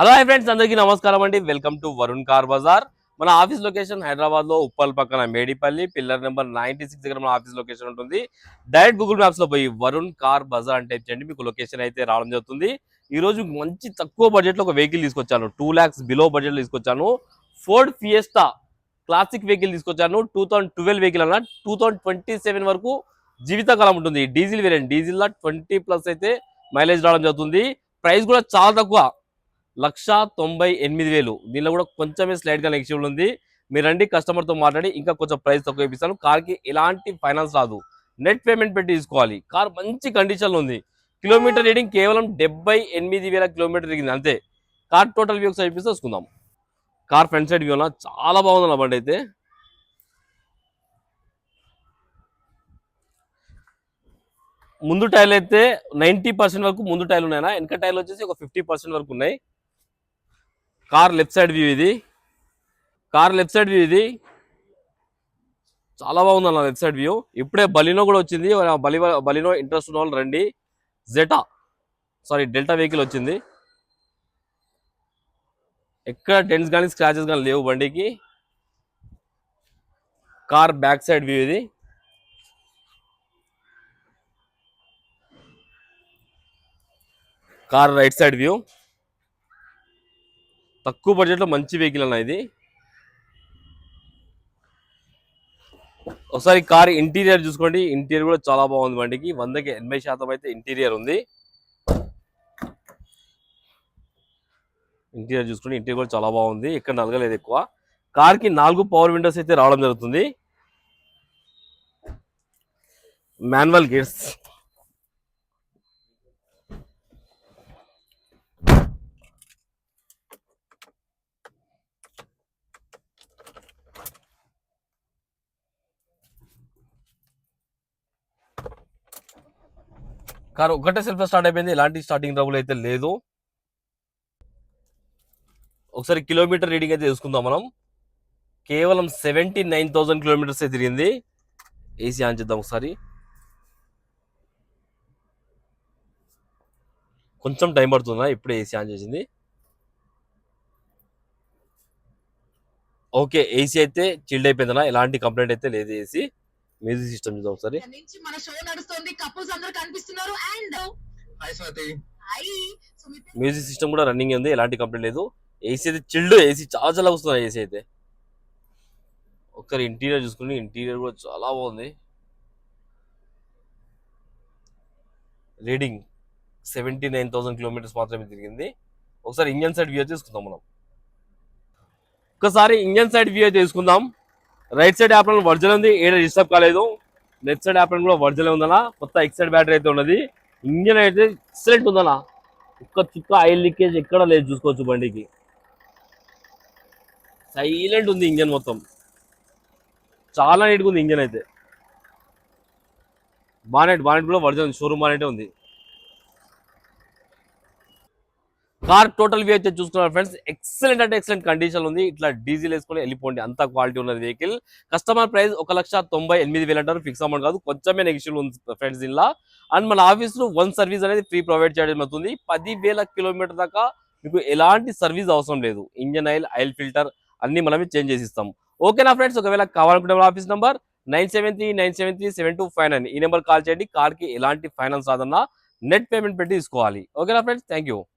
Hello hi friends, అందరికీ నమస్కారం అండి. Welcome to Varun car Bazaar. మన ఆఫీస్ లొకేషన్ హైదరాబాద్ లో ఉప్పల్ పక్కన మేడిపల్లి పిల్లర్ నెంబర్ 96 దగ్గర మన ఆఫీస్ లొకేషన్ ఉంటుంది. డైరెక్ట్ గూగుల్ మ్యాప్స్ లో పోయి వరుణ్ కార్ బజార్ అని టైప్ చేయండి, మీకు లొకేషన్ అయితే రావడం జరుగుతుంది. ఈ రోజు మంచి తక్కువ బడ్జెట్ లో ఒక వెహికల్ తీసుకొచ్చాను. 2 lakhs బిలో బడ్జెట్ లో తీసుకొచ్చాను. ఫోర్డ్ ఫియెస్టా క్లాసిక్ వెహికల్ తీసుకొచ్చాను. 2012 వెహికల్ అన్న 2027 వరకు జీవితకాలం ఉంటుంది. డీజిల్ వేరియంట్, డీజిల్ 20+ అయితే మైలేజ్ రావడం జరుగుతుంది. ప్రైస్ కూడా చాలా తక్కువ, 1,98,000. దీనిలో కూడా కొంచెమే స్లైడ్ గా నెగిటివ్ ఉంది. మీరు రండి, కస్టమర్ తో మాట్లాడి ఇంకా కొంచెం ప్రైస్ తక్కువ ఇప్పిస్తాను. కార్ కి ఎలాంటి ఫైనాన్స్ రాదు, నెట్ పేమెంట్ పెట్టి తీసుకోవాలి. కార్ మంచి కండిషన్ లో ఉంది. కిలోమీటర్ రీడింగ్ కేవలం 78,000 కిలోమీటర్ తిరిగింది అంతే. కార్ టోటల్ వ్యూ ఒకసారి చూపిస్తే చూసుకుందాం. కార్ ఫ్రంట్ సైడ్ వ్యూ చాలా బాగుంది. బండి అయితే ముందు టైర్లు అయితే 90% వరకు ముందు టైర్లు ఉన్నాయి. వెనక టైర్లు వచ్చేసి ఒక 50% వరకు ఉన్నాయి. కార్ లెఫ్ట్ సైడ్ వ్యూ ఇది. చాలా బాగుంది అన్న లెఫ్ట్ సైడ్ వ్యూ. ఇప్పుడే బలినో కూడా వచ్చింది. బలినో ఇంట్రెస్ట్ ఉన్న వాళ్ళు రండి. డెల్టా వెహికల్ వచ్చింది. ఎక్కడ డెంట్స్ కానీ స్క్రాచెస్ కానీ లేవు బండికి. కార్ బ్యాక్ సైడ్ వ్యూ ఇది. Car right side view. తక్కువ బడ్జెట్ లో మంచి వెహికల్ అన్న ఇది. ఒకసారి కార్ ఇంటీరియర్ చూసుకోండి. ఇంటీరియర్ కూడా చాలా బాగుంది. బండికి 100కి 80% అయితే ఇంటీరియర్ ఉంది. ఇంటీరియర్ చూసుకోండి, ఇంటీరియర్ కూడా చాలా బాగుంది. ఎక్కడ నలగలేదు ఎక్కువ. కార్ కి 4 పవర్ విండోస్ అయితే రావడం జరుగుతుంది. Manual gears. కార్ ఒకటే సెల్ఫ్ స్టార్ట్ అయిపోయింది. ఎలాంటి స్టార్టింగ్ ట్రబుల్ అయితే లేదు. ఒకసారి కిలోమీటర్ రీడింగ్ అయితే తీసుకుందాం మనం. కేవలం 79,000 కిలోమీటర్స్ అయితే తిరిగింది. ఏసీ ఆన్ చేద్దాం ఒకసారి. కొంచెం టైం పడుతుందా, ఇప్పుడే ఏసీ ఆన్ చేసింది. ఓకే, ఏసీ అయితే చిల్డ్ అయిపోయిందనా, ఎలాంటి కంప్లైంట్ అయితే లేదు. ఏసీ మ్యూజిక్ సిస్టమ్ చూద్దాం ఒకసారి. మ్యూజిక్ సిస్టమ్ కూడా రన్నింగ్ ఉంది, ఎలాంటి కంప్లైంట్ లేదు. ఏసీ అయితే చిల్డ్, ఏసీ చాలా చాలా వస్తుంది ఏసీ అయితే. ఒకసారి ఇంటీరియర్ చూసుకుని, ఇంటీరియర్ కూడా చాలా బాగుంది. రీడింగ్ 79,000 కిలోమీటర్స్ మాత్రమే తిరిగింది. ఒకసారి ఇంజన్ సైడ్ వ్యూ తీసుకుందాం మనం. ఒకసారి ఇంజన్ సైడ్ వ్యూ తీసుకుందాం. రైట్ సైడ్ యాప్రన్ వర్జన్ ఉంది, ఏడ డిస్టర్బ్ కాలేదు. లెఫ్ట్ సైడ్ యాప్రన్ కూడా వర్జన్ ఉందన్నా. కొత్త ఎక్సైడ్ బ్యాటరీ అయితే ఉన్నది. ఇంజన్ అయితే ఎక్సలెంట్ ఉందన్నా. ఒక్క చుక్క ఆయిల్ లీకేజ్ ఎక్కడ లేదు, చూసుకోవచ్చు. బండికి సైలెంట్ ఉంది ఇంజన్, మొత్తం చాలా నీట్గా ఉంది ఇంజన్ అయితే. బానెట్ కూడా వర్జన్ షోరూమ్ బానెట్ ఉంది. కార్ టోటల్ వ్యూ అయితే చూసుకున్నారు ఫ్రెండ్స్, ఎక్సలెంట్ అంటే ఎక్సలెంట్ కండిషన్ ఉంది. ఇట్లా డీజిల్ వేసుకొని వెళ్ళిపోండి, అంత క్వాలిటీ ఉన్నది వెహికల్. కస్టమర్ ప్రైస్ 1,98,000 అంటారు, ఫిక్స్ అమౌంట్ కాదు, కొంచెమే నెగిషియబుల్ ఉంది ఫ్రెండ్స్ ఇలా. అండ్ మన ఆఫీస్ లో 1 సర్వీస్ అనేది ఫ్రీ ప్రొవైడ్ చేయడం అవుతుంది. 10,000 కిలోమీటర్ దాకా మీకు ఎలాంటి సర్వీస్ అవసరం లేదు. ఇంజన్ ఆయిల్ ఫిల్టర్ అన్ని మనమే చేంజ్ చేసి ఇస్తాం. ఓకేనా ఫ్రెండ్స్, ఒకవేళ కావాలనుకుంటే ఆఫీస్ నంబర్ 9739737259, ఈ నెంబర్ కాల్ చేయండి. కార్ కి ఎలాంటి ఫైనాన్స్ రాదన్నా, నెట్ పేమెంట్ పెట్టి తీసుకోవాలి. ఓకేనా ఫ్రెండ్స్, థ్యాంక్ యూ.